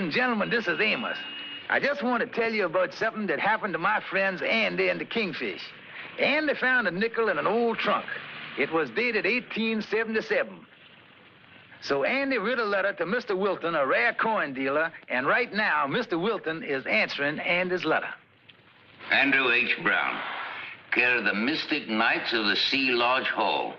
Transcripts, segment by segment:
and gentlemen, this is Amos. I just want to tell you about something that happened to my friends Andy and the Kingfish. Andy found a nickel in an old trunk. It was dated 1877. So Andy wrote a letter to Mr. Wilton, a rare coin dealer, and right now, Mr. Wilton is answering Andy's letter. Andrew H. Brown, care of the Mystic Knights of the Sea Lodge Hall.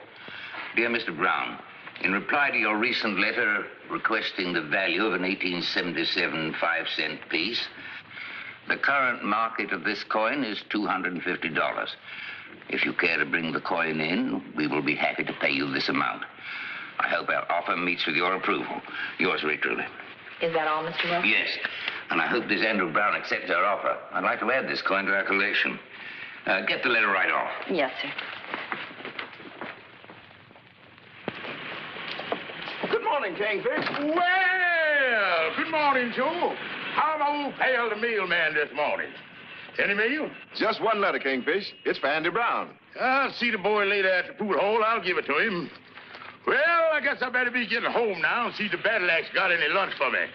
Dear Mr. Brown, in reply to your recent letter requesting the value of an 1877 5-cent piece, the current market of this coin is $250. If you care to bring the coin in, we will be happy to pay you this amount. I hope our offer meets with your approval. Yours very truly. Is that all, Mr. Wilson? Yes, and I hope this Andrew Brown accepts our offer. I'd like to add this coin to our collection. Get the letter right off. Yes, sir. Good morning, Kingfish. Well, good morning, Joe. How my old pal, the mailman, this morning? Any mail? Just one letter, Kingfish. It's for Andy Brown. I'll see the boy later at the pool hole. I'll give it to him. Well, I guess I better be getting home now and see if the battle axe got any lunch for me.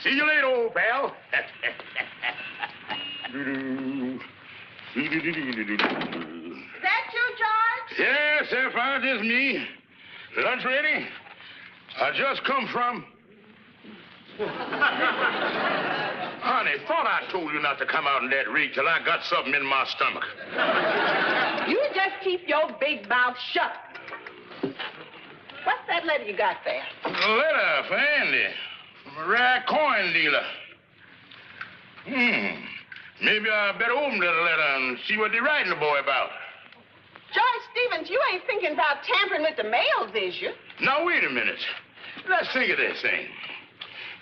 See you later, old pal. Is that you, George? Yes, Sapphire, this is me. Lunch ready? I just come from... Honey, thought I told you not to come out in that rig till I got something in my stomach. You just keep your big mouth shut. What's that letter you got there? A letter for Andy from a rare coin dealer. Maybe I better open that letter and see what they're writing the boy about. George Stevens, you ain't thinking about tampering with the mails, is you? Now, wait a minute. Let's think of this thing.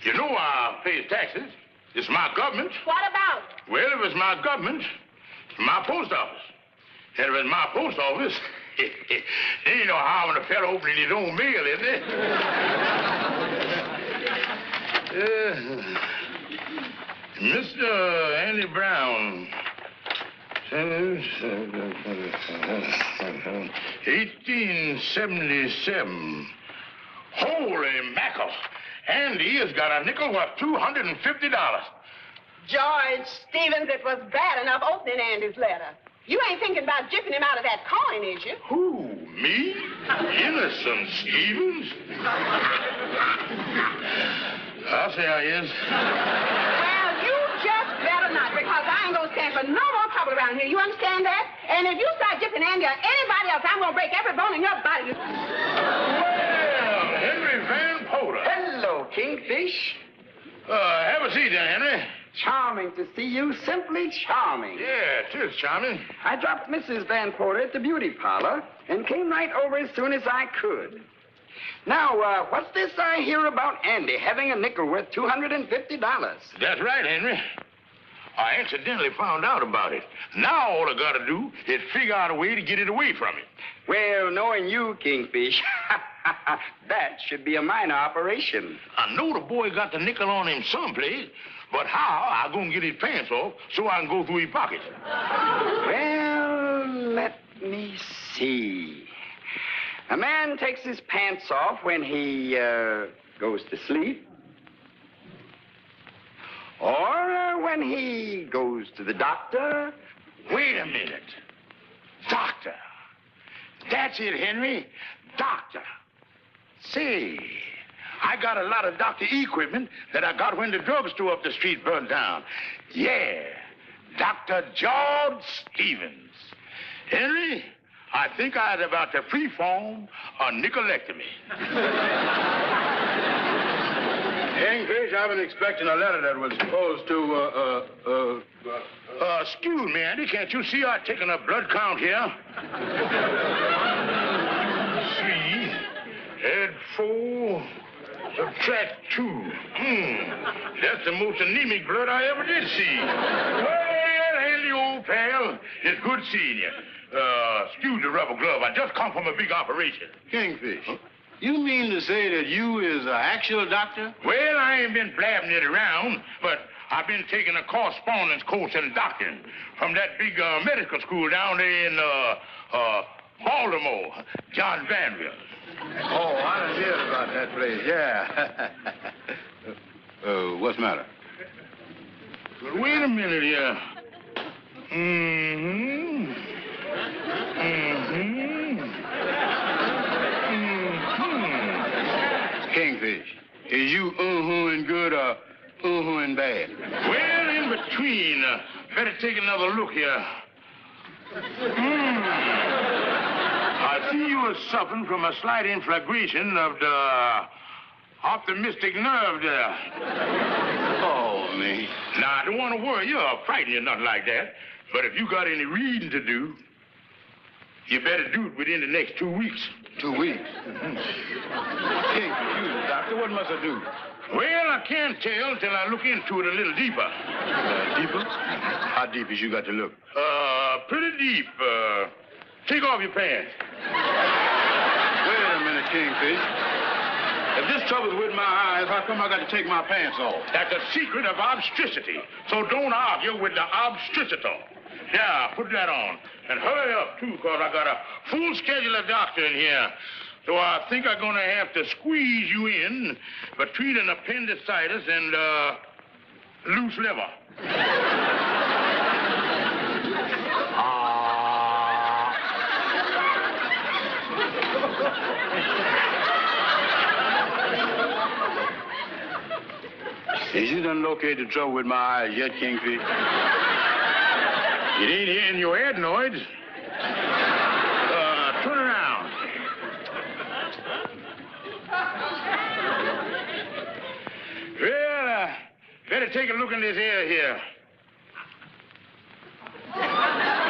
You know I pay taxes. It's my government. What about? Well, if it's my government, it's my post office. And if it's my post office, there ain't no harm in a fellow opening his own mail, is there? Mr. Andy Brown. 1877. Holy mackerel. Andy has got a nickel worth $250. George Stevens, it was bad enough opening Andy's letter. You ain't thinking about jipping him out of that coin, is you? Who, me? Innocent Stevens? I'll say I is. Well, you just better not, because I ain't gonna stand for no more trouble around here. You understand that? And if you start jipping Andy or anybody else, I'm gonna break every bone in your body. Well, Henry Van Potter. Hello, Kingfish. Have a seat there, Henry. Charming to see you, simply charming. Yeah, it is charming. I dropped Mrs. Van Porter at the beauty parlor and came right over as soon as I could. Now, what's this I hear about Andy having a nickel worth $250? That's right, Henry. I accidentally found out about it. Now all I gotta do is figure out a way to get it away from him. Well, knowing you, Kingfish, that should be a minor operation. I know the boy got the nickel on him someplace, but how I gonna get his pants off so I can go through his pockets? Well, let me see. A man takes his pants off when he goes to sleep. Or when he goes to the doctor. Wait a minute. Doctor. That's it, Henry. Doctor. Say, I got a lot of doctor equipment that I got when the drugstore up the street burned down. Yeah, Dr. George Stevens. Henry, I think I'd about to perform a nickelectomy. Kingfish, I've been expecting a letter that was supposed to, excuse me, Andy, can't you see I've taken a blood count here? 3, add 4, subtract 2. That's the most anemic blood I ever did see. Well, Andy, old pal, it's good seeing you. Excuse the rubber glove. I just come from a big operation. Kingfish, you mean to say that you is an actual doctor? Well, I ain't been blabbing it around, but I've been taking a correspondence course in doctoring from that big medical school down there in Baltimore, John Vanville. Oh, I done heard about that place, yeah. What's the matter? Well, wait a minute here. Kingfish, is you and good or and bad? Well, in between. Better take another look here. I see you are suffering from a slight inflagration of the optimistic nerve there. Oh, me. Now, I don't want to worry you or frighten you, nothing like that. But if you got any reading to do, you better do it within the next 2 weeks. 2 weeks? Kingfish, you the doctor. What must I do? Well, I can't tell until I look into it a little deeper. Deeper? How deep is you got to look? Pretty deep. Take off your pants. Wait a minute, Kingfish. If this trouble's with my eyes, how come I got to take my pants off? That's a secret of obstetricity. So don't argue with the obstetricator. Yeah, put that on. And hurry up, too, because I got a full schedule of doctor in here. So I think I'm going to have to squeeze you in between an appendicitis and loose liver. Is you done located the trouble with my eyes yet, Kingfish? It ain't here in your adenoids. Turn around. Well, better take a look in this air here.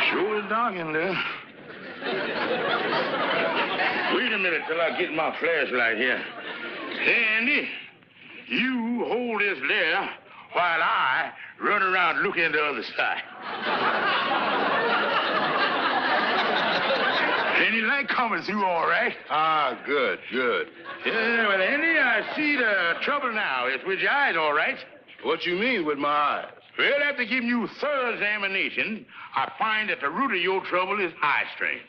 Sure is dark in there. Wait a minute till I get my flashlight here. Andy, you hold this there while I run around looking the other side. Any light coming through all right? Ah, good, good. Yeah, well, Andy, I see the trouble now. It's with your eyes, all right. What you mean with my eyes? Well, after giving you thorough examination, I find that the root of your trouble is eye strain.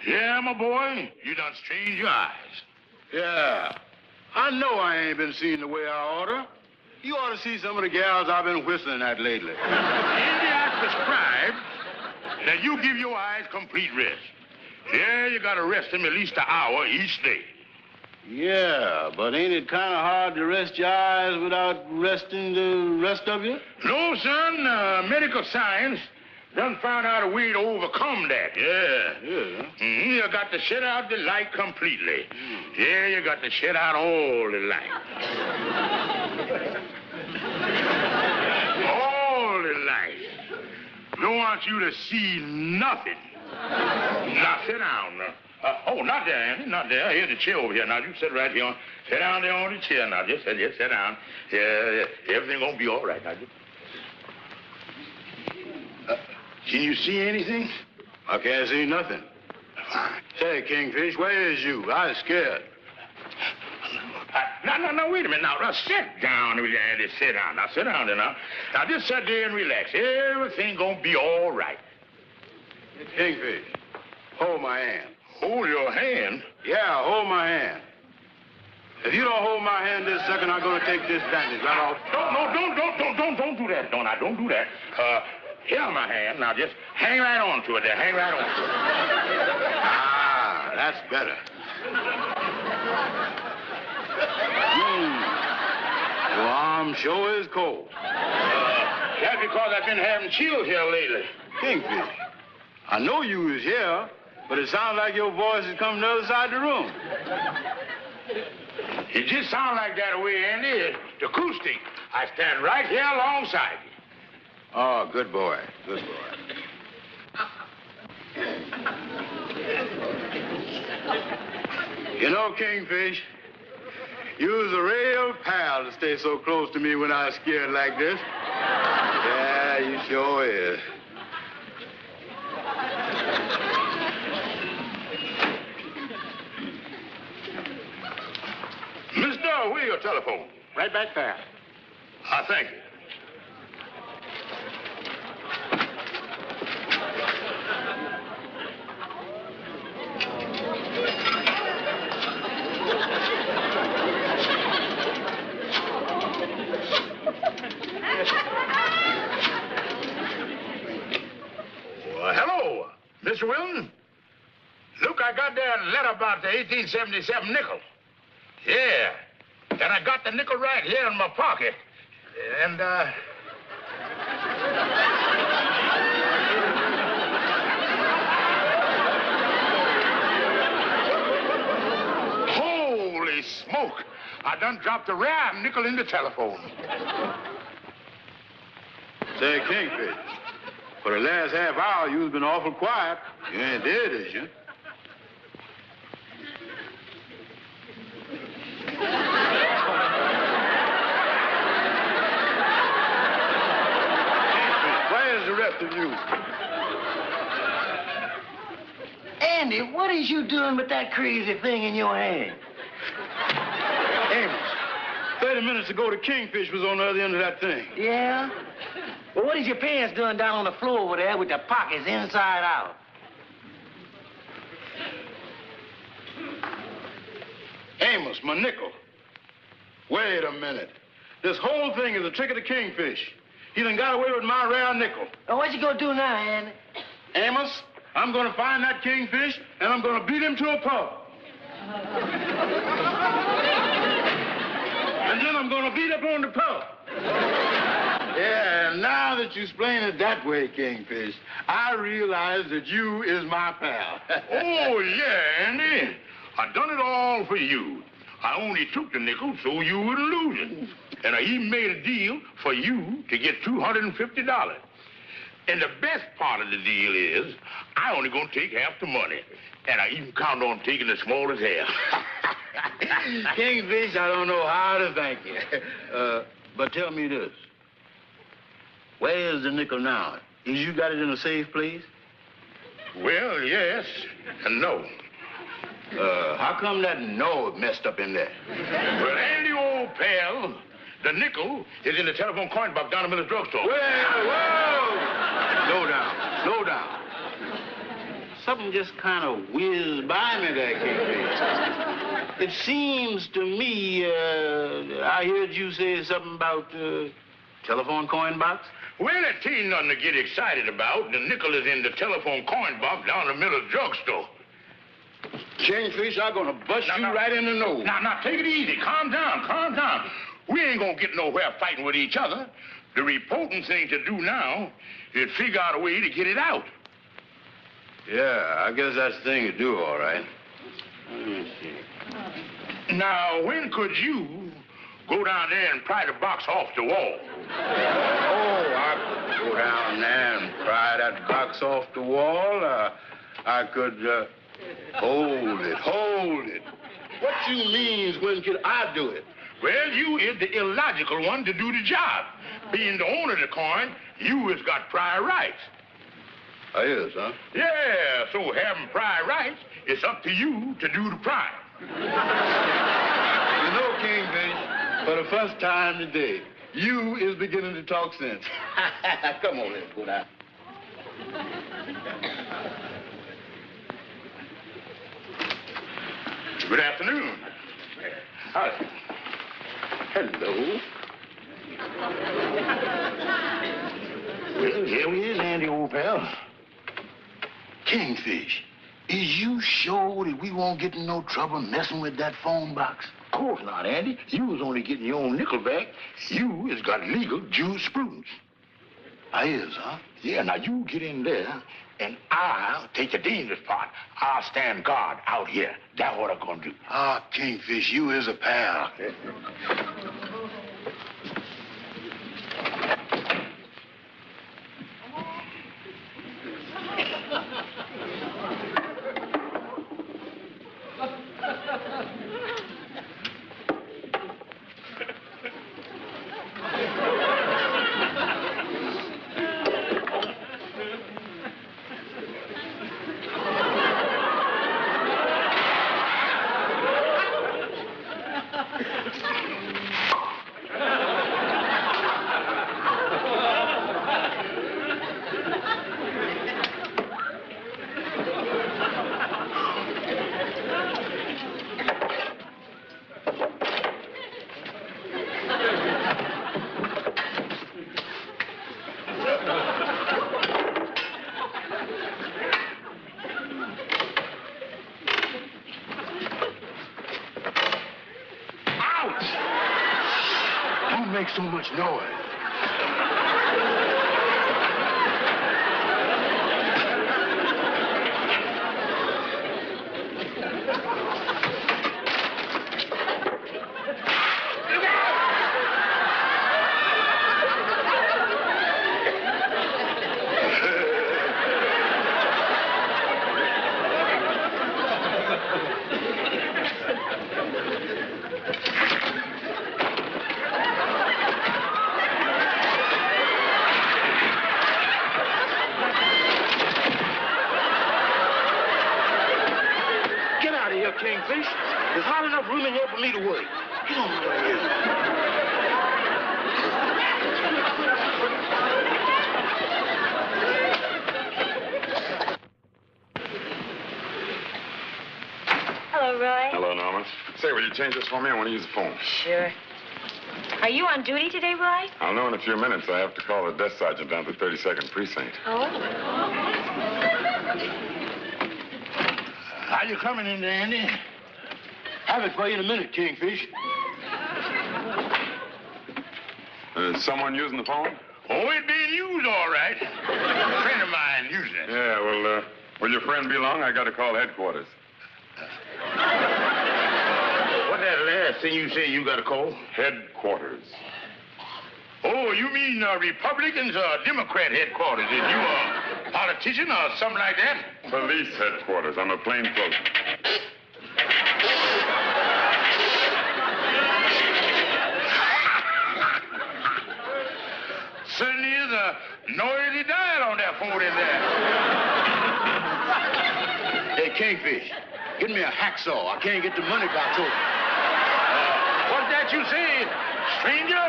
Yeah, my boy, you done strained your eyes. Yeah. I know I ain't been seeing the way I oughta. You ought to see some of the gals I've been whistling at lately. Andy, I prescribe that you give your eyes complete rest. Yeah, you gotta rest them at least an hour each day. Yeah, but ain't it kind of hard to rest your eyes without resting the rest of you? No, son. Medical science done found out a way to overcome that. Yeah. You got to shut out the light completely. Yeah, you got to shut out all the light. All the light. Don't want you to see nothing. Now, sit down. Not there, Andy, not there. Here's the chair over here. Now, you sit right here. Sit down there on the chair now. Just sit down. Yeah, everything gonna be all right now. Can you see anything? I can't see nothing. Say, Kingfish, where is you? I was scared. No, wait a minute now. Sit down, Andy. Sit down. Now, sit down there now. Now, just sit there and relax. Everything gonna be all right. Kingfish, hold my hand. Hold your hand? Yeah, hold my hand. If you don't hold my hand this second, I'm going to take this bandage right off. Don't do that. Don't do that. Here, my hand. Now, just hang right on to it there. Hang right on to it. Ah, that's better. Your arm sure is cold. That's because I've been having chills here lately. Kingfish, I know you was here, but it sounds like your voice is coming from the other side of the room. It just sounds like that way, Andy. It's the acoustic. I stand right here alongside you. Oh, good boy. Good boy. You know, Kingfish, you was a real pal to stay so close to me when I was scared like this. Yeah, you sure is. Mister, where's your telephone? Right back there. Thank you. Mr. Wilton, look, I got that letter about the 1877 nickel. Yeah. And I got the nickel right here in my pocket. And, holy smoke! I done dropped the rare nickel in the telephone. Say, Kingfish, for the last half hour, you've been awful quiet. You ain't dead, is you? Where's the rest of you? Andy, what is you doing with that crazy thing in your hand? Amos, 30 minutes ago, the Kingfish was on the other end of that thing. Yeah? Well, what is your pants doing down on the floor over there with the pockets inside out? Amos, my nickel. Wait a minute. This whole thing is a trick of the Kingfish. He done got away with my rare nickel. Well, what you gonna do now, Andy? Amos, I'm gonna find that Kingfish, and I'm gonna beat him to a pulp. And then I'm gonna beat up on the pulp. Yeah, now that you explain it that way, Kingfish, I realize that you is my pal. Oh, yeah, Andy. I done it all for you. I only took the nickel so you wouldn't lose it. And I even made a deal for you to get $250. And the best part of the deal is I only gonna take half the money. And I even count on taking the smallest half. Kingfish, I don't know how to thank you. But tell me this. Where's the nickel now? Is you got it in a safe place? Well, yes and no. How come that no messed up in there? Well, Andy, old pal, the nickel is in the telephone coin box down in the drugstore. Whoa! Slow down, slow down. Something just kind of whizzed by me there, Kingfish. It seems to me, I heard you say something about telephone coin box. Well, it ain't nothing to get excited about. The nickel is in the telephone coin box down in the middle of the drugstore. Kingfish, I'm gonna bust you right in the nose. Now, take it easy. Calm down, calm down. We ain't gonna get nowhere fighting with each other. The reporting thing to do now is figure out a way to get it out. Yeah, I guess that's the thing to do, all right. Let me see. Now, when could you go down there and pry the box off the wall? Oh, I could go down there and pry that box off the wall. I could, hold it. What you means when could I do it? Well, you is the illogical one to do the job. Being the owner of the coin, you has got prior rights. I is, huh? Yeah, so having prior rights, it's up to you to do the prying. You know, Kingfish, for the first time today, you is beginning to talk sense. Come on, let's go down. Good afternoon. Hi. Hello. Well, here we is, Andy, old pal. Kingfish, is you sure that we won't get in no trouble messing with that phone box? Of course not, Andy. You was only getting your own nickel back. You has got legal jurisprudence. I is, huh? Yeah, now you get in there, and I'll take the dangerous part. I'll stand guard out here. That's what I'm gonna do. Ah, Kingfish, you is a pal. make so much noise? Kingfish. There's hardly enough room in here for me to work. Get on over here. Hello, Roy. Hello, Norma. Say, will you change this for me? I want to use the phone. Sure. Are you on duty today, Roy? I'll know in a few minutes. I have to call the desk sergeant down to the 32nd precinct. Oh? How you coming in there, Andy? Have it for you in a minute, Kingfish. Is someone using the phone? Oh, it's being used all right. A friend of mine using it. Yeah, well, will your friend be long? I got to call headquarters. What's that last thing you say you got to call? Headquarters. Oh, you mean Republicans or Democrat headquarters? Is you a politician or something like that? Police headquarters. I'm a plainclothes. Certainly is a noisy dial on that phone in there. Hey, Kingfish, get me a hacksaw. I can't get the money box open. What's that you say, stranger?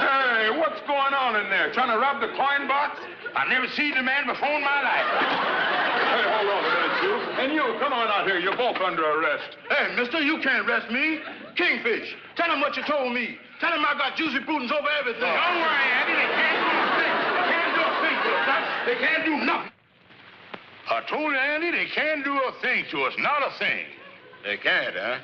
Hey, what's going on in there? Trying to rob the coin box? I never seen the man before in my life. Hey, hold on a minute, you. And you, come on out here. You're both under arrest. Hey, mister, you can't arrest me. Kingfish, tell him what you told me. Tell him I got juicy prudence over everything. Don't worry, Andy. They can't do a thing. They can't do a thing to us. They can't do nothing. I told you, Andy, they can't do a thing to us. Not a thing. They can't, huh?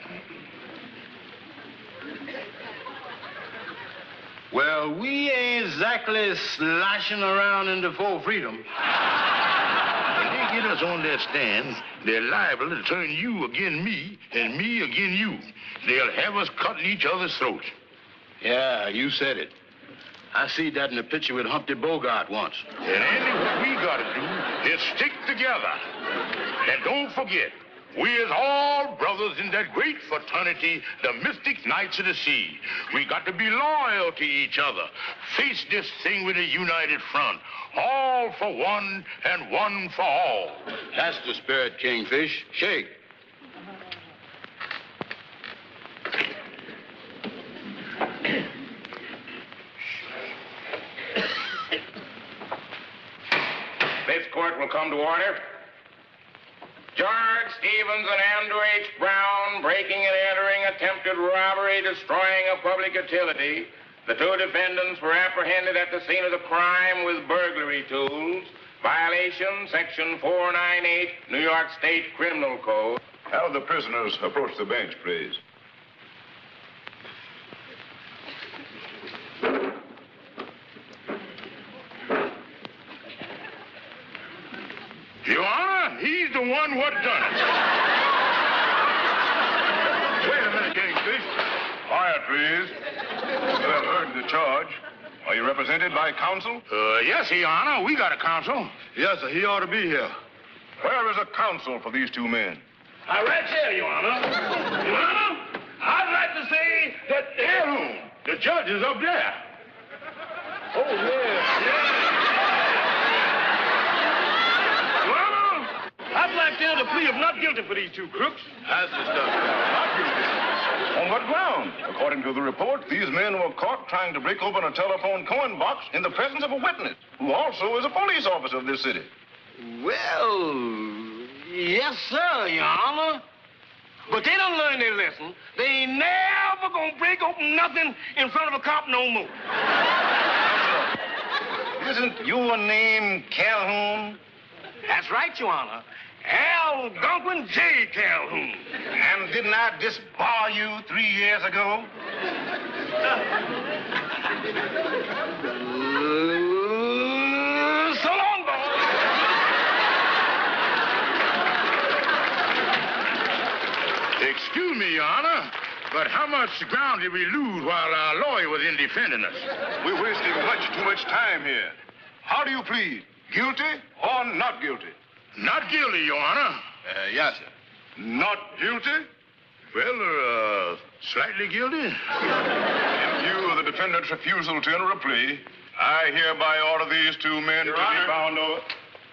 Well, we ain't exactly sloshing around into full freedom. When they get us on that stand, they're liable to turn you against me and me against you. They'll have us cutting each other's throats. Yeah, you said it. I see that in the picture with Humpty Bogart once. And Andy, what we gotta do is stick together. And don't forget, we is all brothers in that great fraternity, the Mystic Knights of the Sea. We got to be loyal to each other. Face this thing with a united front. All for one and one for all. That's the spirit, Kingfish. Shake. This court will come to order. George Stevens and Andrew H. Brown breaking and entering attempted robbery, destroying a public utility. The two defendants were apprehended at the scene of the crime with burglary tools. Violation, Section 498, New York State Criminal Code. Have the prisoners approach the bench, please. Your Honor, he's the one what done it. Wait a minute, Kingfish. Quiet, please. You have heard the charge. Are you represented by counsel? Yes, Your Honor, we got a counsel. Yes, sir, he ought to be here. Where is a counsel for these two men? Right here, Your Honor. Your Honor, I'd like to say that the judge is up there. Oh, yeah. I'd like to enter the plea of not guilty for these two crooks. That's the stuff. Not guilty. On what ground? According to the report, these men were caught trying to break open a telephone coin box in the presence of a witness, who also is a police officer of this city. Well, yes, sir, Your Honor. But they don't learn their lesson. They ain't never gonna break open nothing in front of a cop no more. Isn't your name Calhoun? That's right, Your Honor. Algonquin J. Calhoun. And didn't I disbar you 3 years ago? So long, boys. Excuse me, Your Honor, but how much ground did we lose while our lawyer was in defending us? We're wasting too much time here. How do you plead? Guilty or not guilty? Not guilty, Your Honor. Yes, sir. Not guilty? Well, slightly guilty. In view of the defendant's refusal to enter a plea, I hereby order these two men to be bound over.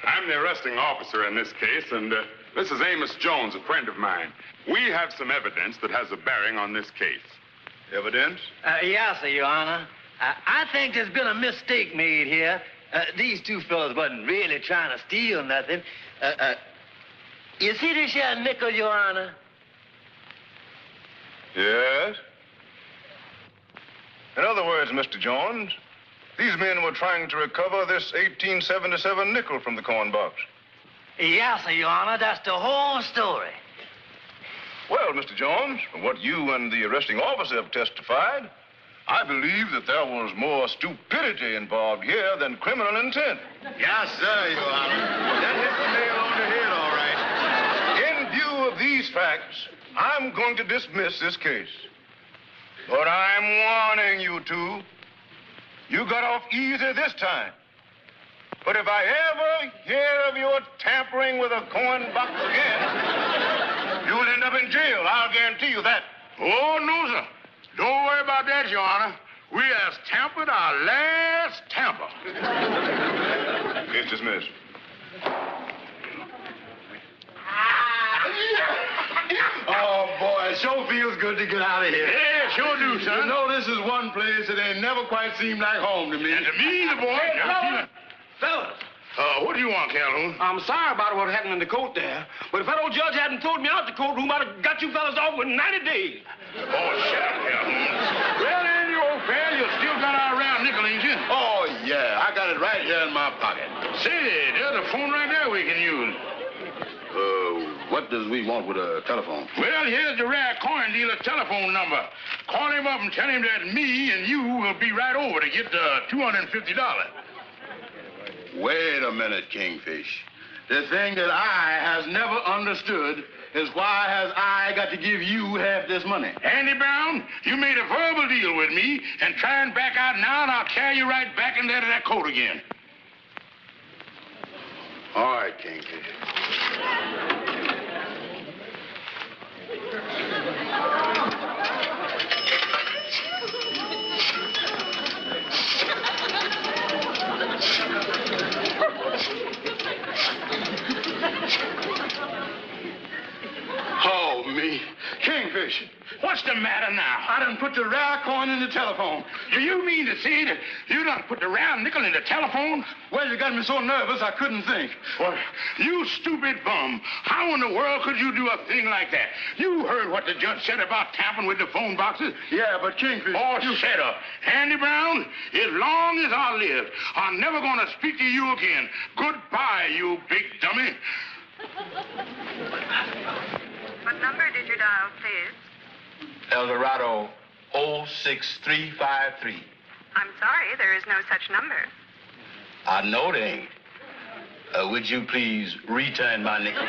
I'm the arresting officer in this case, and this is Amos Jones, a friend of mine. We have some evidence that has a bearing on this case. Evidence? Yes, sir, Your Honor. I think there's been a mistake made here. These two fellows wasn't really trying to steal nothing. You see this here nickel, Your Honor? Yes. In other words, Mr. Jones, these men were trying to recover this 1877 nickel from the corn box. Yes, sir, Your Honor. That's the whole story. Well, Mr. Jones, from what you and the arresting officer have testified, I believe that there was more stupidity involved here than criminal intent. Yes, sir, Your Honor. That hit the nail on the head, all right. In view of these facts, I'm going to dismiss this case. But I'm warning you two, you got off easy this time. But if I ever hear of your tampering with a coin box again, you'll end up in jail. I'll guarantee you that. Oh, no, sir. Don't worry about that, Your Honor. We has tampered our last tamper. Case dismissed. Oh, boy, it sure feels good to get out of here. Yeah, sure do, son. You know, this is one place that ain't never quite seemed like home to me. And to me, the boy. Hey, fellas. What do you want, Calhoun? I'm sorry about what happened in the court there, but if that old judge hadn't thrown me out the courtroom, I'd have got you fellas off with 90 days. Oh, shut up, Calhoun. Well, Andy, old pal, you still got our round nickel, ain't you? Oh, yeah. I got it right here in my pocket. Say, there's a phone right there we can use. What does we want with a telephone? Well, here's the rare coin dealer's telephone number. Call him up and tell him that me and you will be right over to get the $250. Wait a minute, Kingfish. The thing that I has never understood is why has I got to give you half this money? Andy Brown, you made a verbal deal with me, and try and back out now, and I'll carry you right back into that coat again. All right, Kingfish. Oh, me. Kingfish, what's the matter now? I done put the rare coin in the telephone. Do you mean to say that you done put the round nickel in the telephone? Well, you got me so nervous I couldn't think. Well, you stupid bum. How in the world could you do a thing like that? You heard what the judge said about tampering with the phone boxes? Yeah, but Kingfish... Oh, shut up. Andy Brown, as long as I live, I'm never going to speak to you again. Goodbye, you big dummy. What number did you dial, please? El Dorado 06353. I'm sorry, there is no such number. I know they ain't. Would you please return my nickel?